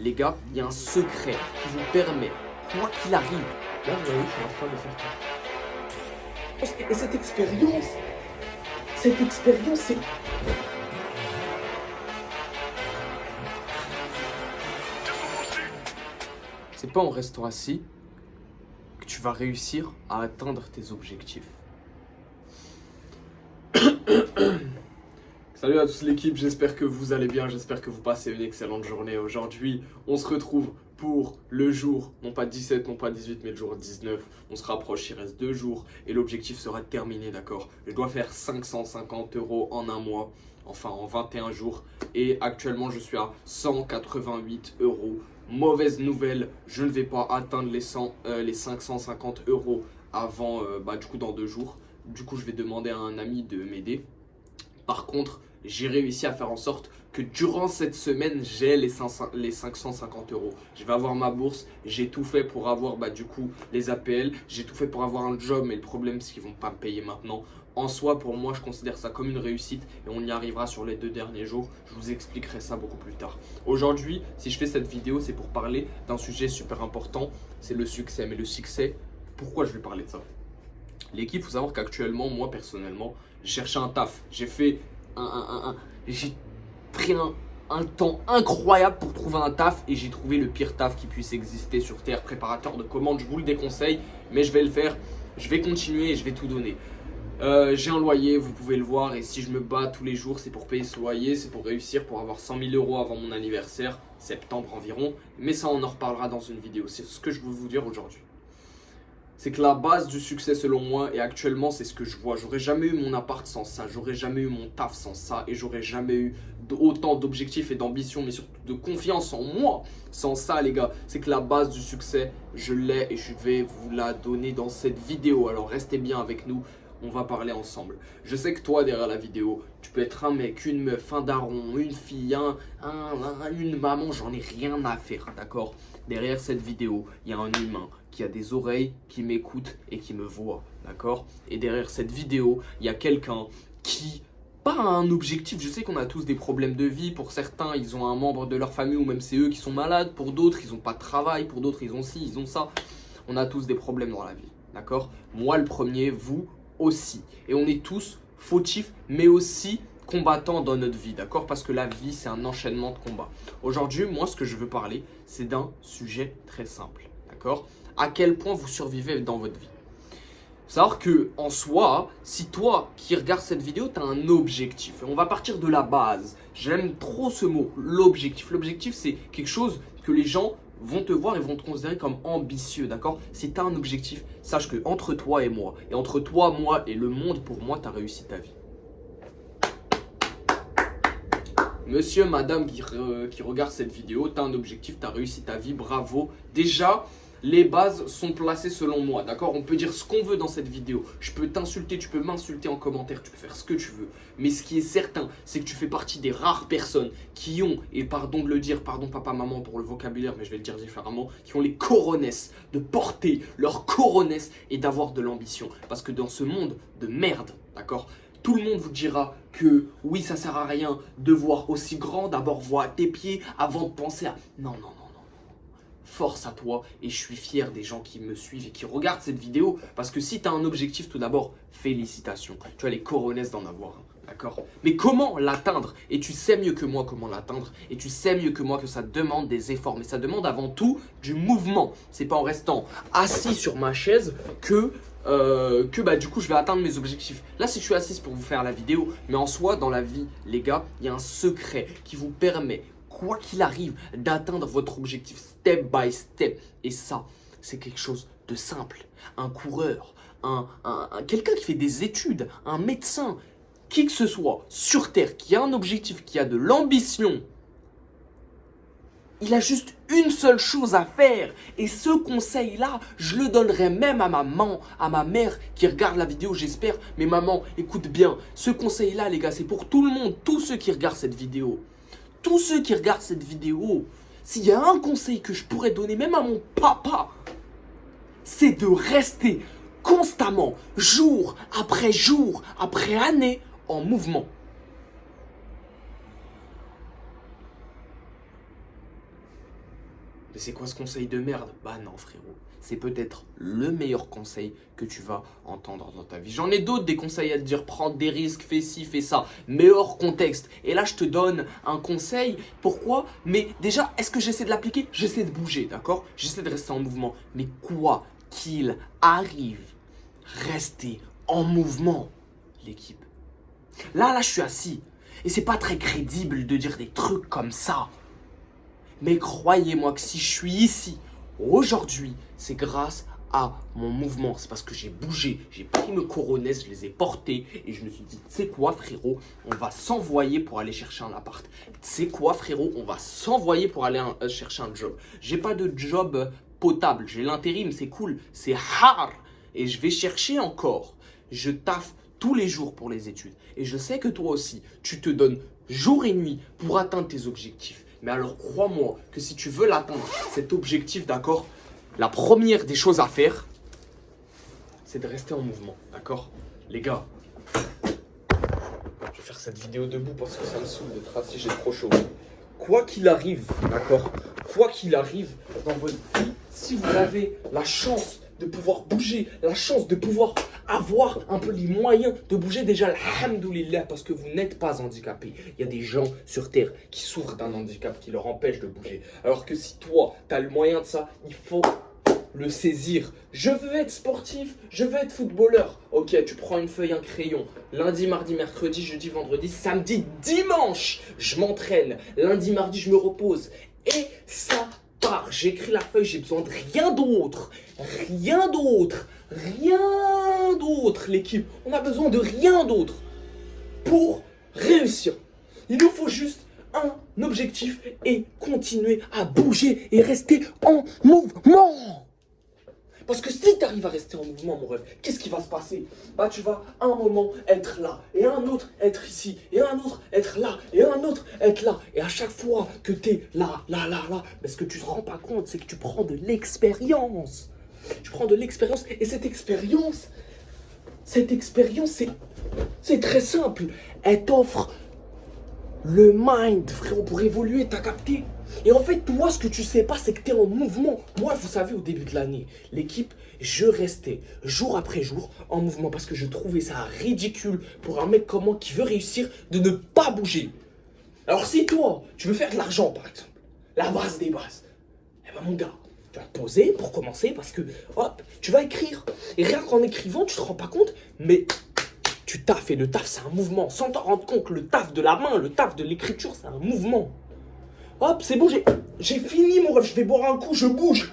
les gars, il y a un secret qui vous permet, quoi qu'il arrive. Là, vous voyez, je suis en train de faire ça. Et cette expérience, c'est... C'est pas en restant assis que tu vas réussir à atteindre tes objectifs. Salut à tous l'équipe, j'espère que vous allez bien, j'espère que vous passez une excellente journée. Aujourd'hui, on se retrouve pour le jour, non pas 17, non pas 18, mais le jour 19. On se rapproche, il reste 2 jours et l'objectif sera terminé, d'accord? Je dois faire 550 € en un mois, enfin en 21 jours. Et actuellement, je suis à 188 €. Mauvaise nouvelle, je ne vais pas atteindre les 550 € avant, du coup, dans 2 jours. Du coup, je vais demander à un ami de m'aider. Par contre, j'ai réussi à faire en sorte que durant cette semaine, j'ai les 550 €. Je vais avoir ma bourse, j'ai tout fait pour avoir du coup les APL, j'ai tout fait pour avoir un job, mais le problème c'est qu'ils ne vont pas me payer maintenant. En soi, pour moi, je considère ça comme une réussite et on y arrivera sur les 2 derniers jours. Je vous expliquerai ça beaucoup plus tard. Aujourd'hui, si je fais cette vidéo, c'est pour parler d'un sujet super important, c'est le succès. Mais le succès, pourquoi je vais parler de ça? L'équipe, il faut savoir qu'actuellement, moi personnellement, j'ai cherché un taf. J'ai fait j'ai pris un temps incroyable pour trouver un taf et j'ai trouvé le pire taf qui puisse exister sur Terre, préparateur de commandes. Je vous le déconseille, mais je vais le faire. Je vais continuer et je vais tout donner. J'ai un loyer, vous pouvez le voir, et si je me bats tous les jours, c'est pour payer ce loyer, c'est pour réussir, pour avoir 100 000 € avant mon anniversaire, septembre environ. Mais ça, on en reparlera dans une vidéo. C'est ce que je veux vous dire aujourd'hui. C'est que la base du succès selon moi, et actuellement c'est ce que je vois, j'aurais jamais eu mon appart sans ça, j'aurais jamais eu mon taf sans ça, et j'aurais jamais eu autant d'objectifs et d'ambition, mais surtout de confiance en moi sans ça les gars. C'est que la base du succès, je l'ai et je vais vous la donner dans cette vidéo, alors restez bien avec nous. On va parler ensemble. Je sais que toi, derrière la vidéo, tu peux être un mec, une meuf, un daron, une fille, une maman, j'en ai rien à faire, d'accord? Derrière cette vidéo, il y a un humain qui a des oreilles, qui m'écoute et qui me voit, d'accord? Et derrière cette vidéo, il y a quelqu'un qui pas un objectif. Je sais qu'on a tous des problèmes de vie. Pour certains, ils ont un membre de leur famille ou même c'est eux qui sont malades. Pour d'autres, ils n'ont pas de travail. Pour d'autres, ils ont ci, ils ont ça. On a tous des problèmes dans la vie, d'accord? Moi, le premier, vous aussi. Et on est tous fautifs, mais aussi combattants dans notre vie, d'accord? Parce que la vie, c'est un enchaînement de combats. Aujourd'hui, moi, ce que je veux parler, c'est d'un sujet très simple, d'accord? À quel point vous survivez dans votre vie. Faut savoir que, en soi, si toi qui regardes cette vidéo, tu as un objectif. Et on va partir de la base. J'aime trop ce mot, l'objectif. L'objectif, c'est quelque chose que les gens vont te voir et vont te considérer comme ambitieux, d'accord? Si tu as un objectif, sache que entre toi et moi, et entre toi, moi et le monde, pour moi, tu as réussi ta vie. Monsieur, madame qui regarde cette vidéo, tu as un objectif, tu as réussi ta vie, bravo. Déjà, les bases sont placées selon moi, d'accord? On peut dire ce qu'on veut dans cette vidéo. Je peux t'insulter, tu peux m'insulter en commentaire, tu peux faire ce que tu veux. Mais ce qui est certain, c'est que tu fais partie des rares personnes qui ont, et pardon de le dire, pardon papa, maman pour le vocabulaire, mais je vais le dire différemment, qui ont les coronesses de porter leur coronesse et d'avoir de l'ambition. Parce que dans ce monde de merde, d'accord? Tout le monde vous dira que oui, ça sert à rien de voir aussi grand, d'abord voir tes pieds avant de penser à... Non, non, non. Force à toi et je suis fier des gens qui me suivent et qui regardent cette vidéo parce que si tu as un objectif, tout d'abord, félicitations. Tu as les coronesses d'en avoir un, d'accord? Mais comment l'atteindre? Et tu sais mieux que moi comment l'atteindre et tu sais mieux que moi que ça demande des efforts, mais ça demande avant tout du mouvement. C'est pas en restant assis sur ma chaise que du coup je vais atteindre mes objectifs. Là si je suis assis pour vous faire la vidéo, mais en soi dans la vie les gars, il y a un secret qui vous permet quoi qu'il arrive, d'atteindre votre objectif step by step. Et ça, c'est quelque chose de simple. Un coureur, quelqu'un qui fait des études, un médecin, qui que ce soit sur Terre, qui a un objectif, qui a de l'ambition, il a juste une seule chose à faire. Et ce conseil-là, je le donnerai même à maman, à ma mère qui regarde la vidéo, j'espère. Mais maman, écoute bien, ce conseil-là, les gars, c'est pour tout le monde, tous ceux qui regardent cette vidéo. Tous ceux qui regardent cette vidéo, s'il y a un conseil que je pourrais donner même à mon papa, c'est de rester constamment, jour après année, en mouvement. Mais c'est quoi ce conseil de merde? Bah non frérot, c'est peut-être le meilleur conseil que tu vas entendre dans ta vie. J'en ai d'autres des conseils à te dire, prendre des risques, fais ci, fais ça, mais hors contexte. Et là je te donne un conseil, pourquoi? Mais déjà, est-ce que j'essaie de l'appliquer? J'essaie de bouger, d'accord? J'essaie de rester en mouvement, mais quoi qu'il arrive, restez en mouvement, l'équipe. Là, je suis assis, et c'est pas très crédible de dire des trucs comme ça. Mais croyez-moi que si je suis ici aujourd'hui, c'est grâce à mon mouvement. C'est parce que j'ai bougé, j'ai pris mes coronets, je les ai portés et je me suis dit, tu sais quoi frérot, on va s'envoyer pour aller chercher un appart. Tu sais quoi frérot, on va s'envoyer pour aller chercher un job. J'ai pas de job potable, j'ai l'intérim, c'est cool, c'est hard. Et je vais chercher encore. Je taffe tous les jours pour les études. Et je sais que toi aussi, tu te donnes jour et nuit pour atteindre tes objectifs. Mais alors crois-moi que si tu veux l'atteindre, cet objectif, d'accord, la première des choses à faire, c'est de rester en mouvement, d'accord? Les gars, je vais faire cette vidéo debout parce que ça me saoule d'être assis, j'ai trop chaud. Quoi qu'il arrive, d'accord, quoi qu'il arrive dans votre vie, si vous avez la chance de pouvoir bouger, la chance de pouvoir avoir un peu les moyens de bouger, déjà, alhamdoulilah, parce que vous n'êtes pas handicapé. Il y a des gens sur Terre qui souffrent d'un handicap qui leur empêche de bouger. Alors que si toi, tu as le moyen de ça, il faut le saisir. Je veux être sportif, je veux être footballeur. Ok, tu prends une feuille, un crayon. Lundi, mardi, mercredi, jeudi, vendredi, samedi, dimanche, je m'entraîne. Lundi, mardi, je me repose. Et ça part. J'écris la feuille, j'ai besoin de rien d'autre. Rien d'autre. Rien d'autre, l'équipe. On a besoin de rien d'autre pour réussir. Il nous faut juste un objectif et continuer à bouger et rester en mouvement. Parce que si tu arrives à rester en mouvement, mon rêve, qu'est-ce qui va se passer? Bah, tu vas un moment être là, et un autre être ici, et un autre être là, et un autre être là. Et à chaque fois que tu es là, mais ce que tu ne te rends pas compte, c'est que tu prends de l'expérience. Tu prends de l'expérience, et cette expérience, c'est très simple. Elle t'offre le mind, frérot, pour évoluer, t'as capté? Et en fait, toi, ce que tu sais pas, c'est que tu es en mouvement. Moi, vous savez, au début de l'année, l'équipe, je restais jour après jour en mouvement parce que je trouvais ça ridicule pour un mec comme moi qui veut réussir de ne pas bouger. Alors si toi, tu veux faire de l'argent, par exemple, la base des bases, eh ben mon gars, tu vas te poser pour commencer parce que, hop, tu vas écrire. Et rien qu'en écrivant, tu te rends pas compte, mais tu taffes, et le taf, c'est un mouvement. Sans t'en rendre compte, le taf de la main, le taf de l'écriture, c'est un mouvement. Hop, c'est bon, j'ai fini mon rêve, je vais boire un coup, je bouge.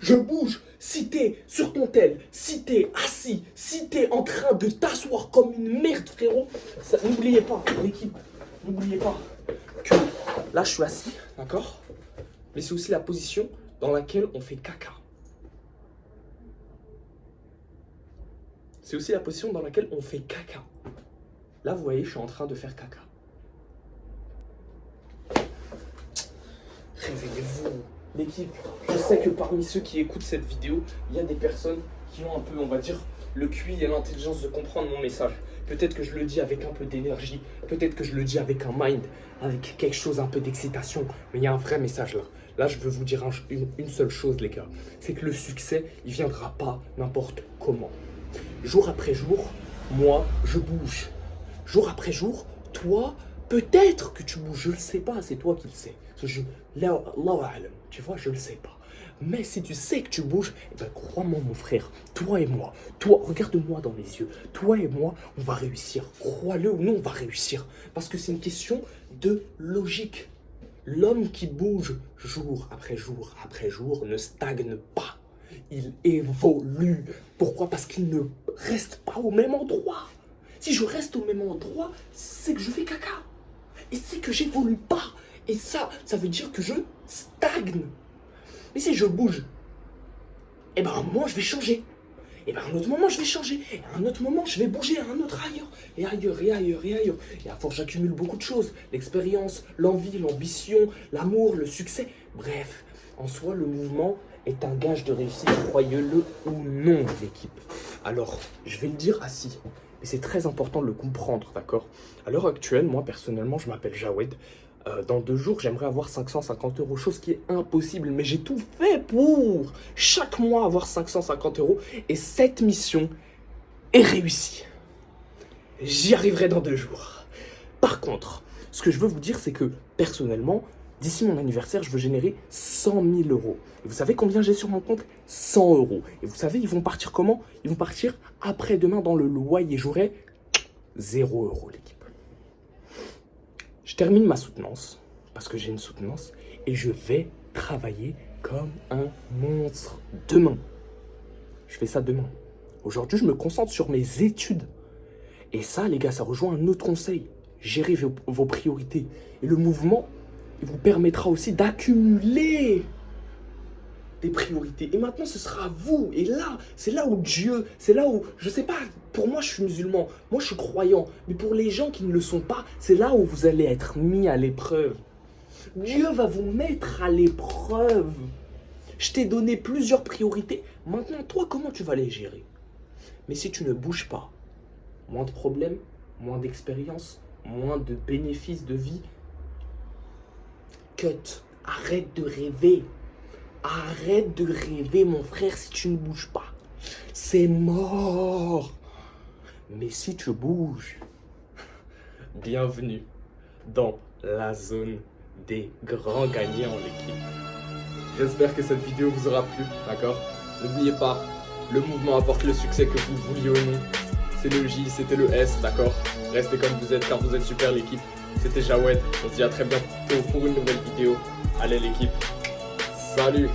Je bouge. Si t'es sur ton tel, si t'es assis, si t'es en train de t'asseoir comme une merde, frérot, n'oubliez pas, l'équipe, n'oubliez pas que là, je suis assis, d'accord? Mais c'est aussi la position dans laquelle on fait caca. C'est aussi la position dans laquelle on fait caca. Là, vous voyez, je suis en train de faire caca. Réveillez-vous, l'équipe. Je sais que parmi ceux qui écoutent cette vidéo, il y a des personnes qui ont un peu, on va dire, le QI et l'intelligence de comprendre mon message. Peut-être que je le dis avec un peu d'énergie, peut-être que je le dis avec un mind, avec quelque chose, un peu d'excitation, mais il y a un vrai message là. Là, je veux vous dire une seule chose, les gars. C'est que le succès, il viendra pas n'importe comment. Jour après jour, moi, je bouge. Jour après jour, toi, peut-être que tu bouges, je le sais pas, c'est toi qui le sais. Tu vois, je le sais pas. Mais si tu sais que tu bouges, eh ben crois-moi mon frère, toi et moi, toi, regarde-moi dans les yeux, toi et moi, on va réussir. Crois-le ou non, on va réussir. Parce que c'est une question de logique. L'homme qui bouge jour après jour ne stagne pas. Il évolue. Pourquoi? Parce qu'il ne reste pas au même endroit. Si je reste au même endroit, c'est que je fais caca. Et c'est que j'évolue pas. Et ça veut dire que je stagne. Mais si je bouge, eh ben à un moment, je vais changer. Et ben à un autre moment, je vais changer. Et à un autre moment, je vais bouger à un autre ailleurs. Et ailleurs, et ailleurs, et ailleurs. Et à force, j'accumule beaucoup de choses. L'expérience, l'envie, l'ambition, l'amour, le succès. Bref, en soi, le mouvement est un gage de réussite, croyez-le ou non, l'équipe. Alors, je vais le dire assis. Mais c'est très important de le comprendre, d'accord? À l'heure actuelle, moi, personnellement, je m'appelle Jawed. Dans 2 jours, j'aimerais avoir 550 euros, chose qui est impossible, mais j'ai tout fait pour chaque mois avoir 550 euros et cette mission est réussie. J'y arriverai dans 2 jours. Par contre, ce que je veux vous dire, c'est que personnellement, d'ici mon anniversaire, je veux générer 100 000 euros. Et vous savez combien j'ai sur mon compte? 100 euros. Et vous savez, ils vont partir comment? Ils vont partir après-demain dans le loyer. J'aurai 0 euros, l'équipe. Je termine ma soutenance, parce que j'ai une soutenance, et je vais travailler comme un monstre demain. Je fais ça demain. Aujourd'hui, je me concentre sur mes études. Et ça, les gars, ça rejoint un autre conseil. Gérez vos priorités. Et le mouvement, il vous permettra aussi d'accumuler des priorités. Et maintenant, ce sera à vous. Et là, c'est là où Dieu, c'est là où, je sais pas, pour moi, je suis musulman, moi, je suis croyant. Mais pour les gens qui ne le sont pas, c'est là où vous allez être mis à l'épreuve. Dieu va vous mettre à l'épreuve. Je t'ai donné plusieurs priorités. Maintenant, toi, comment tu vas les gérer? Mais si tu ne bouges pas, moins de problèmes, moins d'expérience, moins de bénéfices de vie. Cut. Arrête de rêver. Arrête de rêver, mon frère, si tu ne bouges pas. C'est mort. Mais si tu bouges, bienvenue dans la zone des grands gagnants, l'équipe. J'espère que cette vidéo vous aura plu, d'accord? N'oubliez pas, le mouvement apporte le succès que vous vouliez ou non. C'est le J, c'était le S, d'accord? Restez comme vous êtes car vous êtes super l'équipe. C'était Jawed, on se dit à très bientôt pour une nouvelle vidéo. Allez l'équipe, salut!